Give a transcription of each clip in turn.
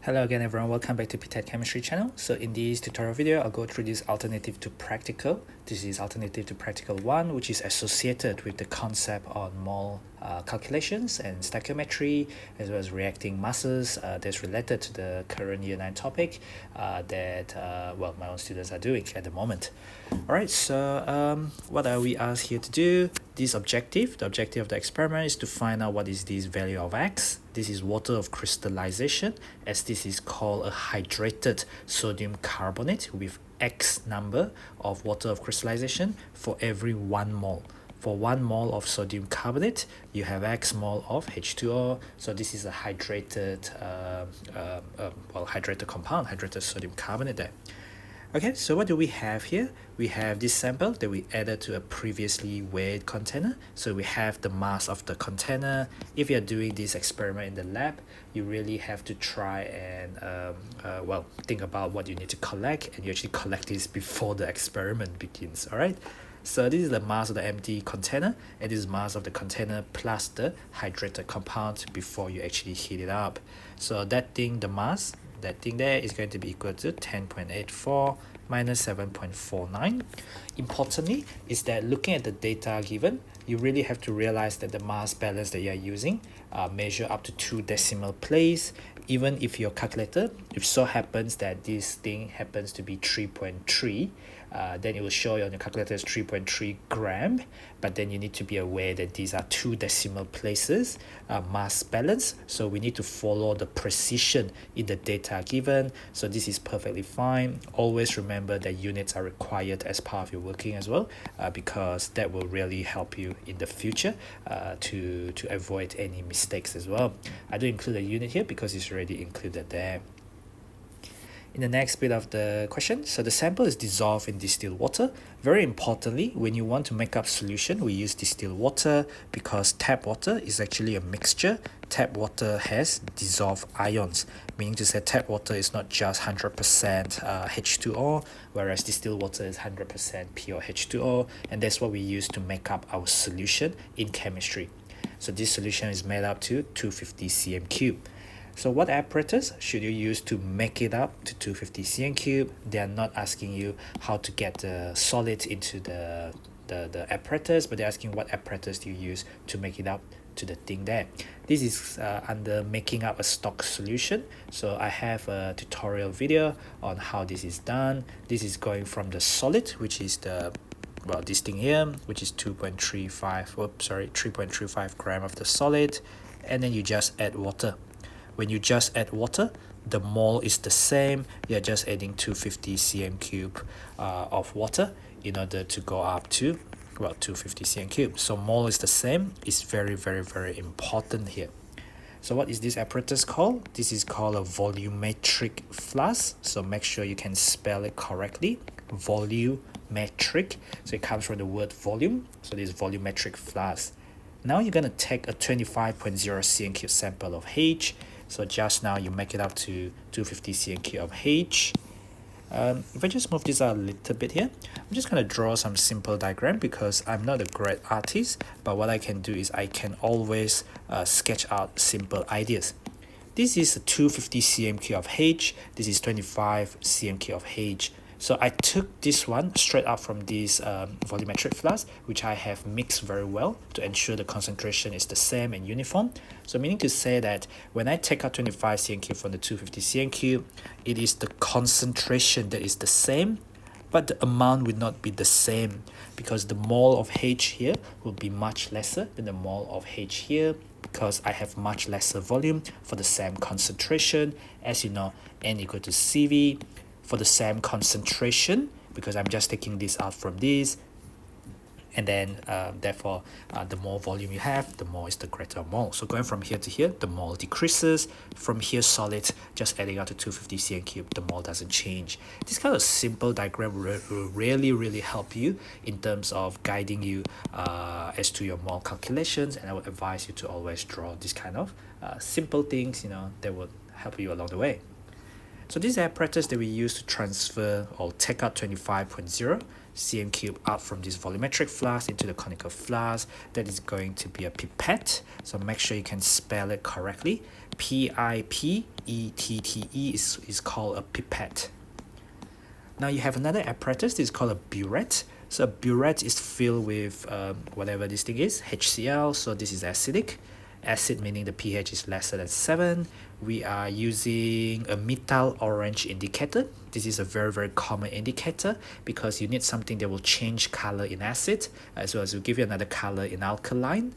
Hello again everyone, welcome back to ptet.chemistry channel. So in this tutorial video, I'll go through this alternative to practical. This is alternative to practical 1, which is associated with the concept on mole calculations and stoichiometry, as well as reacting masses that's related to the current year 9 topic that my own students are doing at the moment. Alright, so what are we asked here to do? The objective of the experiment is to find out what is this value of X. This is water of crystallization, as this is called a hydrated sodium carbonate with X number of water of crystallization for every 1 mole. For 1 mole of sodium carbonate, you have X mole of H2O. So this is a hydrated, hydrated compound, hydrated sodium carbonate there. Okay, so what do we have here? We have this sample that we added to a previously weighed container. So we have the mass of the container. If you're doing this experiment in the lab, you really have to try and think about what you need to collect, and you actually collect this before the experiment begins. All right. So this is the mass of the empty container, and this is mass of the container plus the hydrated compound before you actually heat it up. So that thing, the mass, that thing there is going to be equal to 10.84 minus 7.49. Importantly is that looking at the data given, you really have to realize that the mass balance that you are using measure up to 2 decimal place. Even if your calculator, if so happens that this thing happens to be 3.3, then it will show you on your calculator as 3.3 gram, but then you need to be aware that these are 2 decimal places mass balance, so we need to follow the precision in the data given. So this is perfectly fine. Always remember that units are required as part of your working as well, because that will really help you in the future to avoid any mistakes as well. I do include a unit here because it's already included there. In the next bit of the question, so the sample is dissolved in distilled water. Very importantly, when you want to make up solution, we use distilled water because tap water is actually a mixture. Tap water has dissolved ions, meaning to say tap water is not just 100% H2O, whereas distilled water is 100% pure H2O, and that's what we use to make up our solution in chemistry. So this solution is made up to 250 cm cube. So what apparatus should you use to make it up to 250 cm cube? They are not asking you how to get the solid into the apparatus, but they're asking what apparatus do you use to make it up to the thing there. This is under making up a stock solution. So I have a tutorial video on how this is done. This is going from the solid, which is this thing here, which is 3.35 gram of the solid, and then you just add water. When you just add water, the mole is the same. You're just adding 250 cm cube of water in order to go up to 250 cm cube. So mole is the same. It's very, very, very important here. So what is this apparatus called? This is called a volumetric flask. So make sure you can spell it correctly. Volumetric. So it comes from the word volume. So this is volumetric flask. Now you're going to take a 25.0 cm cube sample of H. So just now you make it up to 250 cm cube of H. If I just move this out a little bit here, I'm just going to draw some simple diagram because I'm not a great artist, but what I can do is I can always sketch out simple ideas. This is a 250 cm cube of H. This is 25 cm cube of H. So I took this one straight up from this volumetric flask, which I have mixed very well to ensure the concentration is the same and uniform. So meaning to say that when I take out 25 cm cube from the 250 cm cube, it is the concentration that is the same, but the amount will not be the same because the mole of H here will be much lesser than the mole of H here, because I have much lesser volume for the same concentration. As you know, N equal to CV. For the same concentration, because I'm just taking this out from this, and then therefore the more volume you have, the more is the greater mole. So going from here to here, the mole decreases. From here solid, just adding out to 250 cm cube, the mole doesn't change. This kind of simple diagram will really help you in terms of guiding you as to your mole calculations, and I would advise you to always draw this kind of simple things, that will help you along the way. So this apparatus that we use to transfer or take out 25.0 cm cube out from this volumetric flask into the conical flask. That is going to be a pipette. So make sure you can spell it correctly. Pipette is called a pipette. Now you have another apparatus. This is called a burette. So a burette is filled with whatever this thing is, HCl. So this is acidic. Acid meaning the pH is lesser than 7. We are using a methyl orange indicator. This is a very common indicator because you need something that will change color in acid, as well as will give you another color in alkaline,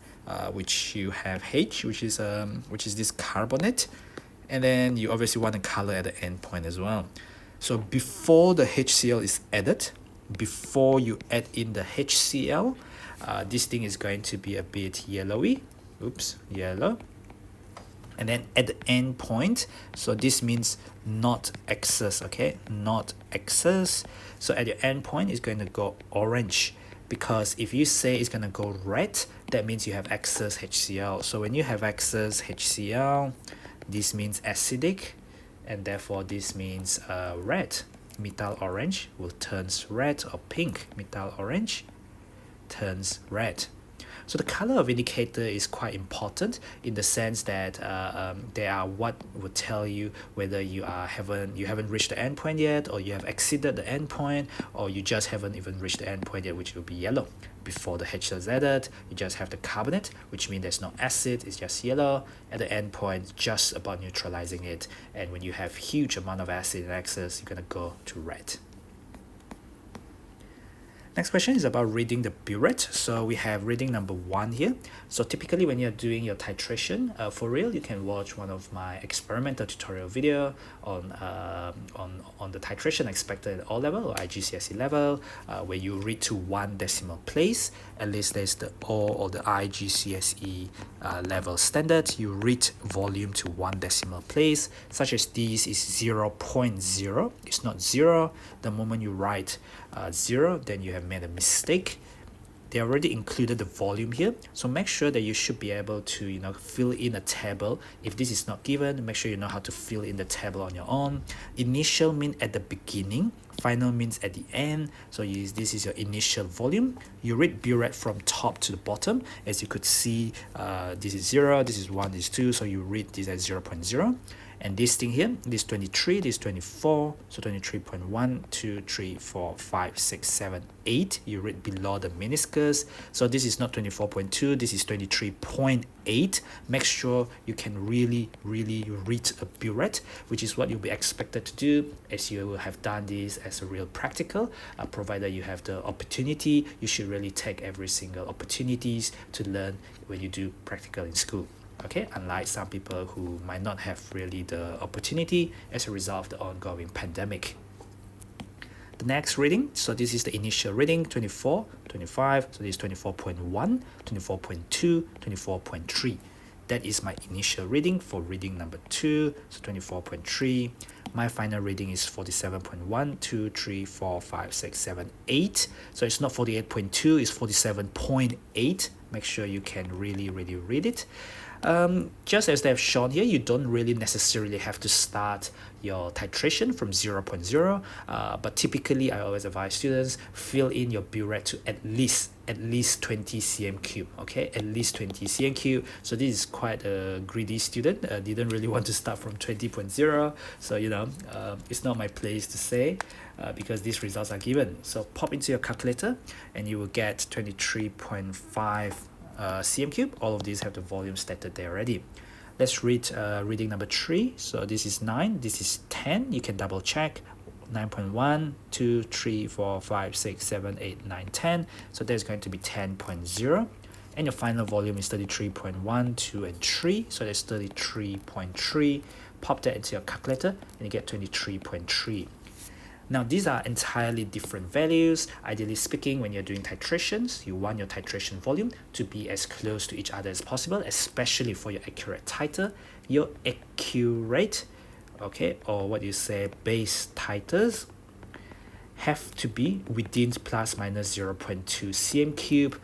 which you have H, which is this carbonate, and then you obviously want a color at the end point as well. So before the HCl is added, before you add in the HCl, this thing is going to be a bit yellowy. Yellow. And then at the end point, so this means not excess, okay, not excess. So at your end point, it's going to go orange, because if you say it's going to go red, that means you have excess HCl. So when you have excess HCl, this means acidic, and therefore this means red. Methyl orange will turns red, or pink. Methyl orange turns red. So the color of indicator is quite important in the sense that they are what would tell you whether you haven't reached the end point yet, or you have exceeded the end point, or you just haven't even reached the end point yet, which will be yellow. Before the HCl is added, you just have the carbonate, which means there's no acid, it's just yellow. At the end point, just about neutralizing it. And when you have huge amount of acid in excess, you're gonna go to red. Next question is about reading the burette. So we have reading number 1 here. So typically when you're doing your titration, for real, you can watch one of my experimental tutorial video on the titration expected at O level or IGCSE level, where you read to 1 decimal place. At least there's the O or the IGCSE level standard. You read volume to 1 decimal place, such as this is 0.0. It's not 0. The moment you write 0, then you have made a mistake. They already included the volume here, so make sure that you should be able to fill in a table. If this is not given, make sure you know how to fill in the table on your own. Initial means at the beginning, final means at the end. So this is your initial volume. You read burette from top to the bottom. As you could see, this is 0, this is 1, this is 2, so you read this as 0.0. And this thing here, this 23, this 24, so 23.1, 2, 3, 4, 5, 6, 7, 8. You read below the meniscus. So this is not 24.2, this is 23.8. Make sure you can really read a burette, which is what you'll be expected to do, as you will have done this as a real practical. Provided you have the opportunity, you should really take every single opportunities to learn when you do practical in school. Okay, unlike some people who might not have really the opportunity as a result of the ongoing pandemic. The next reading, so this is the initial reading, 24, 25, so this is 24.1, 24.2, 24.3. That is my initial reading for reading number 2, so 24.3. My final reading is 47.1, 2, 3, 4, 5, 6, 7, 8. So it's not 48.2, it's 47.8. Make sure you can really read it. Just as they have shown here, you don't really necessarily have to start your titration from 0.0, but typically I always advise students fill in your burette to at least 20 cm cube. Okay, at least 20 cm cube. So this is quite a greedy student, didn't really want to start from 20.0, so it's not my place to say, because these results are given. So pop into your calculator and you will get 23.5 cm cube. All of these have the volume stated there already. Let's read reading number 3. So this is 9, this is 10. You can double check. 9.1, 2, 3, 4, 5, 6, 7, 8, 9, 10. So there's going to be 10.0. And your final volume is 33.1, 2, and 3. So there's 33.3. Pop that into your calculator and you get 23.3. Now these are entirely different values. Ideally speaking, when you're doing titrations, you want your titration volume to be as close to each other as possible, especially for your accurate titer. Your accurate, okay, or what you say, base titers have to be within plus minus 0.2 cm cube,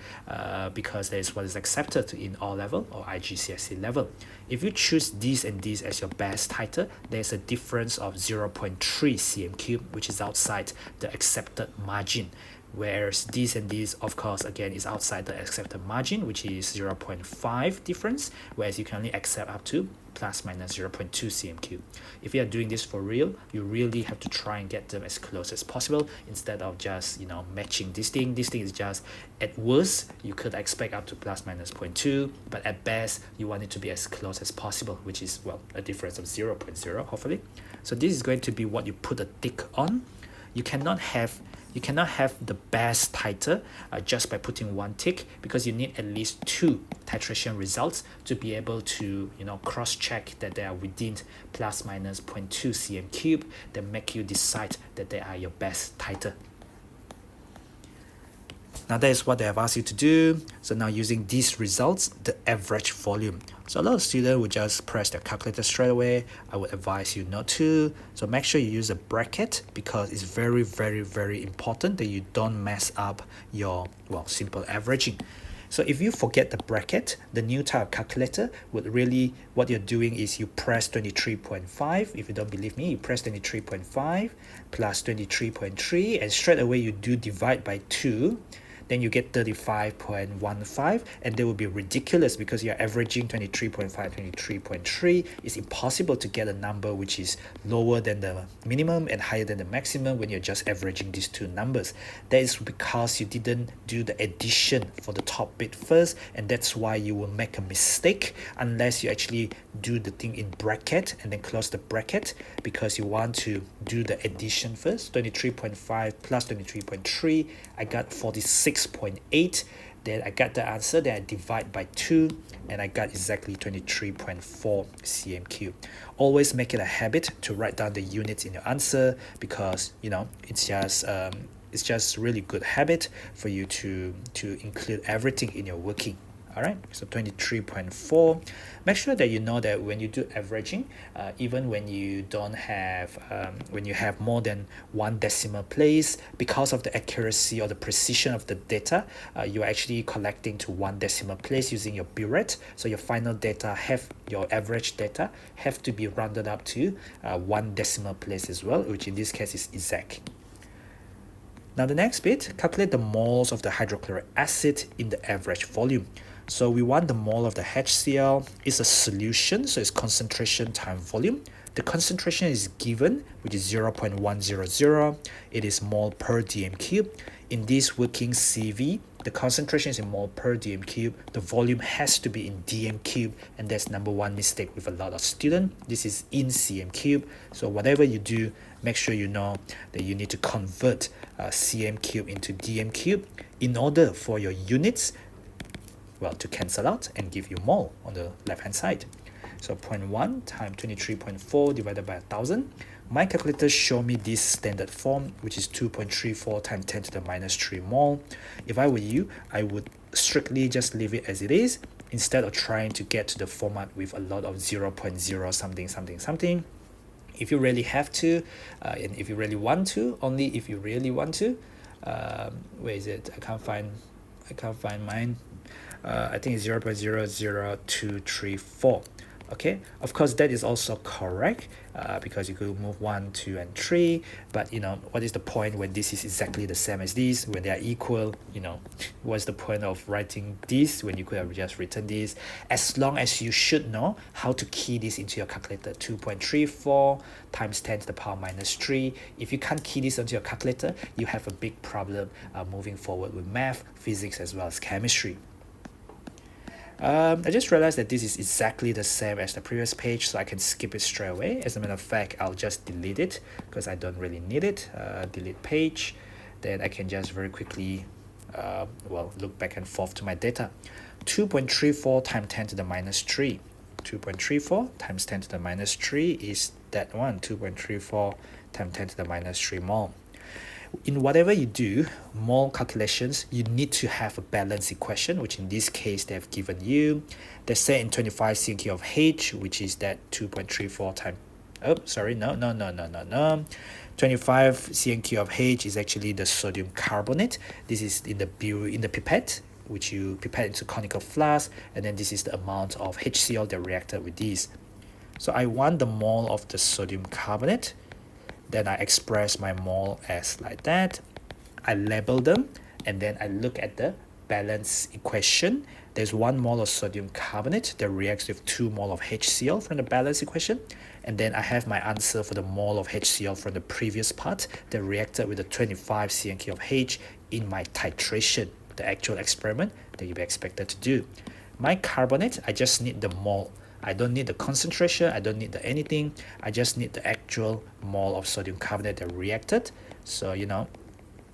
because that is what is accepted in O level or IGCSE level. If you choose these and these as your best titer, there's a difference of 0.3 cm cube, which is outside the accepted margin. whereas this and this, of course, again, is outside the accepted margin, which is 0.5 difference, whereas you can only accept up to plus minus 0.2 cm cube. If you are doing this for real, you really have to try and get them as close as possible instead of just, you know, matching this thing. This thing is just, at worst, you could expect up to plus minus 0.2, but at best, you want it to be as close as possible, which is, well, a difference of 0.0, hopefully. So this is going to be what you put a tick on. You cannot have the best titer just by putting one tick, because you need at least 2 titration results to be able to, you know, cross-check that they are within plus minus 0.2 cm cube that make you decide that they are your best titer. Now that is what they have asked you to do. So now using these results, the average volume. So a lot of students would just press their calculator straight away. I would advise you not to. So make sure you use a bracket, because it's very, very, very important that you don't mess up your, well, simple averaging. So if you forget the bracket, the new type of calculator would really, what you're doing is you press 23.5. If you don't believe me, you press 23.5 plus 23.3, and straight away you do divide by 2. Then you get 35.15, and they will be ridiculous because you're averaging 23.5, 23.3. It's impossible to get a number which is lower than the minimum and higher than the maximum when you're just averaging these two numbers. That is because you didn't do the addition for the top bit first, and that's why you will make a mistake unless you actually do the thing in bracket and then close the bracket, because you want to do the addition first. 23.5 plus 23.3, I got 46.8. Then I got the answer, then I divide by 2, and I got exactly 23.4 cm cube. Always make it a habit to write down the units in your answer, because, you know, it's just really good habit for you to include everything in your working. All right, so 23.4. Make sure that you know that when you do averaging, even when you don't have, when you have more than 1 decimal place, because of the accuracy or the precision of the data, you're actually collecting to 1 decimal place using your burette. So your final data have, your average data have to be rounded up to 1 decimal place as well, which in this case is exact. Now the next bit, calculate the moles of the hydrochloric acid in the average volume. So we want the mole of the HCl is a solution, so it's concentration times volume. The concentration is given, which is 0.100. It is mole per dm cube. In this working CV, the concentration is in mole per dm cube. The volume has to be in dm cube, and that's number 1 mistake with a lot of students. This is in cm cube. So whatever you do, make sure you know that you need to convert cm cube into dm cube in order for your units, well, to cancel out and give you mole on the left hand side. So 0.1 times 23.4 divided by 1000. My calculator show me this standard form, which is 2.34 times 10 to the minus 3 mole. If I were you, I would strictly just leave it as it is, instead of trying to get to the format with a lot of 0.0 something something something. If you really have to, and if you really want to, only if you really want to, where is it? I can't find mine. I think it's 0.00234. Okay, of course that is also correct, because you could move 1, 2, and 3, but you know, what is the point when this is exactly the same as this, when they are equal? You know, what's the point of writing this when you could have just written this? As long as you should know how to key this into your calculator. 2.34 times 10 to the power minus 3. If you can't key this onto your calculator, you have a big problem moving forward with math, physics, as well as chemistry. I just realized that this is exactly the same as the previous page, so I can skip it straight away. As a matter of fact, I'll just delete it because I don't really need it. Delete page. Then I can just very quickly well, look back and forth to my data. 2.34 times 10 to the minus 3. 2.34 times 10 to the minus 3 is that one. 2.34 times 10 to the minus 3 mole. In whatever you do, mole calculations, you need to have a balance equation, which in this case they have given you. They say in 25 cm of H, which is that 2.34 times, oh, sorry, no. 25 cm of H is actually the sodium carbonate. This is in the pipette, which you pipette into conical flask, and then this is the amount of HCl that reacted with these. So I want the mole of the sodium carbonate. Then I express my mole as like that. I label them, and then I look at the balance equation. There's 1 mole of sodium carbonate that reacts with 2 mole of HCl from the balance equation. And then I have my answer for the mole of HCl from the previous part that reacted with the 25 cm³ of H in my titration, the actual experiment that you'll be expected to do. My carbonate, I just need the mole. I don't need the concentration, I don't need the anything. I just need the actual mole of sodium carbonate that reacted. So, you know,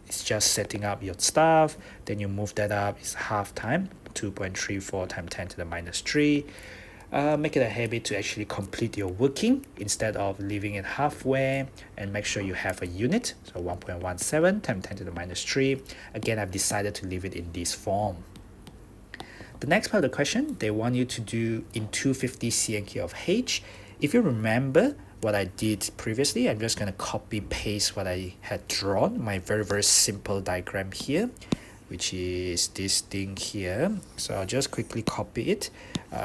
it's just setting up your stuff, then you move that up, it's half time, 2.34 times 10 to the minus 3. Make it a habit to actually complete your working instead of leaving it halfway, and make sure you have a unit. So 1.17 times 10 to the minus 3. Again, I've decided to leave it in this form. The next part of the question, they want you to do in 250 cm³ of H. If you remember what I did previously, I'm just going to copy paste what I had drawn, my very simple diagram here, which is this thing here. So I'll just quickly copy it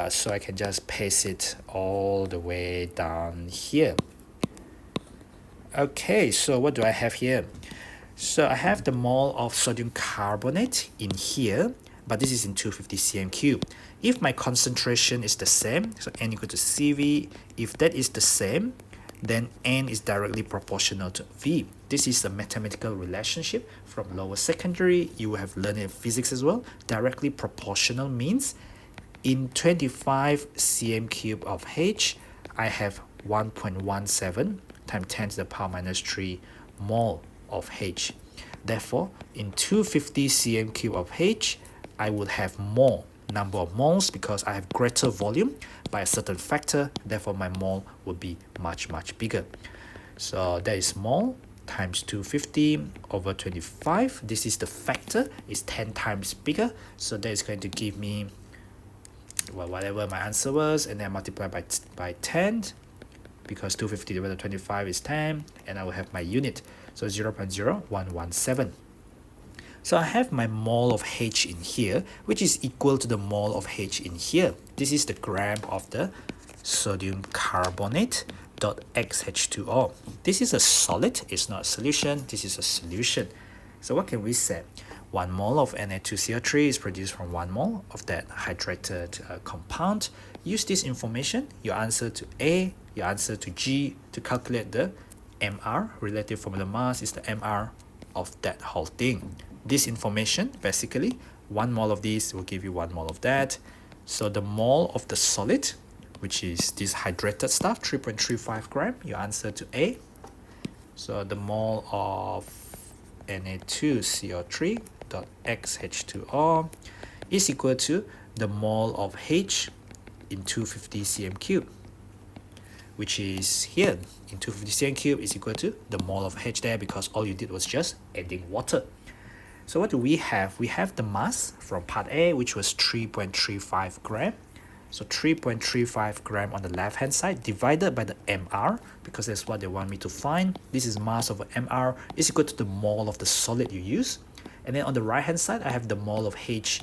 so I can just paste it all the way down here. Okay, so what do I have here? So I have the mole of sodium carbonate in here, but this is in 250 cm³. If my concentration is the same, so N equal to CV, if that is the same, then N is directly proportional to V. This is a mathematical relationship from lower secondary. You will have learned it in physics as well. Directly proportional means in 25 cm³ of H, I have 1.17 times 10 to the power minus 3 mole of H. Therefore, in 250 cm³ of H, I would have more number of moles because I have greater volume by a certain factor. Therefore, my mole would be much bigger. So that is mole times 250 over 25. This is the factor, is 10 times bigger. So that is going to give me, well, whatever my answer was, and then multiply by 10, because 250 divided by 25 is 10, and I will have my unit. So 0.0117. So I have my mole of H in here, which is equal to the mole of H in here. This is the gram of the sodium carbonate dot XH2O. This is a solid, it's not a solution, this is a solution. So what can we say? 1 mole of Na2CO3 is produced from 1 mole of that hydrated compound. Use this information, your answer to A, your answer to G, to calculate the MR, relative formula mass is the MR of that whole thing. This information, basically, 1 mole of this will give you 1 mole of that. So the mole of the solid, which is this hydrated stuff, 3.35 gram, your answer to A. So the mole of Na2CO3 dot XH2O is equal to the mole of H in 250 cm³, which is here in 250 cm³ is equal to the mole of H there, because all you did was just adding water. So what do we have? We have the mass from part A, which was 3.35 gram. So 3.35 gram on the left hand side divided by the MR, because that's what they want me to find. This is mass over MR is equal to the mole of the solid you use. And then on the right hand side, I have the mole of H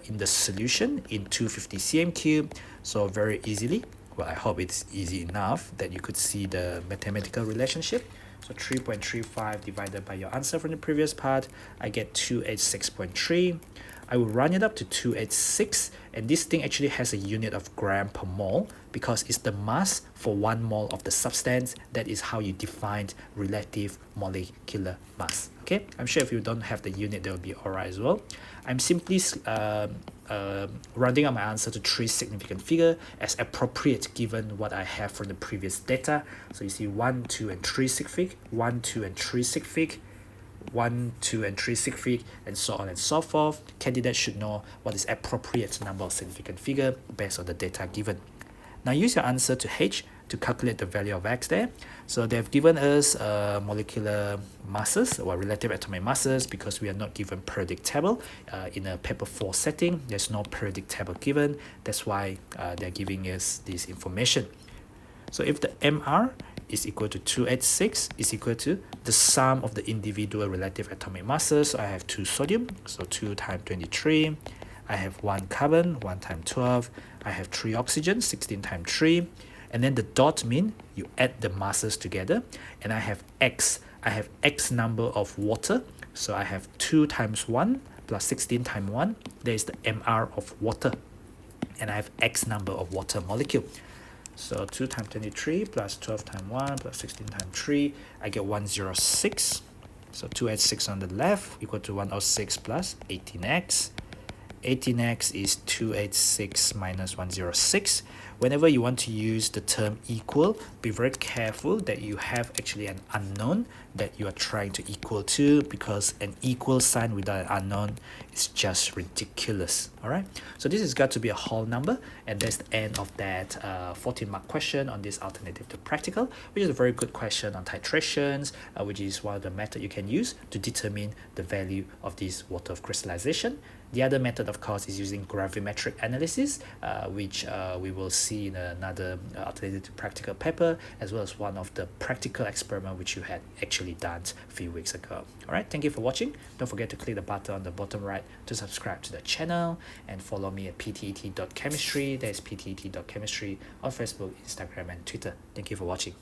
in the solution in 250 cm³. So very easily, well, I hope it's easy enough that you could see the mathematical relationship. So 3.35 divided by your answer from the previous part, I get 286.3. I will run it up to 286, and this thing actually has a unit of gram per mole because it's the mass for 1 mole of the substance. That is how you define relative molecular mass. Okay, I'm sure if you don't have the unit, that will be alright as well. I'm simply rounding up my answer to 3 significant figure as appropriate given what I have from the previous data. So you see 1, 2, and 3 sig fig, 1, 2, and 3 sig fig, 1, 2, and 3 sig fig, and so on and so forth. Candidates should know what is appropriate number of significant figure based on the data given. Now use your answer to H to calculate the value of X there. So they've given us molecular masses or relative atomic masses because we are not given periodic table. In a paper 4 setting, there's no periodic table given. That's why they're giving us this information. So if the MR is equal to 286 is equal to the sum of the individual relative atomic masses. So I have 2 sodium, so 2 times 23. I have 1 carbon, 1 times 12. I have 3 oxygen, 16 times 3. And then the dot mean you add the masses together, and I have X I have X number of water. So I have 2 times 1 plus 16 times 1. There is the MR of water. And I have X number of water molecule. So 2 times 23 plus 12 times 1 plus 16 times 3. I get 106. So 286 on the left equal to 106 plus 18x. 18x is 286 minus 106. Whenever you want to use the term equal, be very careful that you have actually an unknown that you are trying to equal to, because an equal sign without an unknown is just ridiculous. All right, so this has got to be a whole number, and that's the end of that 14-mark question on this alternative to practical, which is a very good question on titrations, which is one of the methods you can use to determine the value of this water of crystallization. The other method, of course, is using gravimetric analysis, which we will see in another alternative to practical paper, as well as one of the practical experiment which you had actually done a few weeks ago. All right, thank you for watching. Don't forget to click the button on the bottom right to subscribe to the channel, and follow me at ptet.chemistry. That is ptet.chemistry on Facebook, Instagram, and Twitter. Thank you for watching.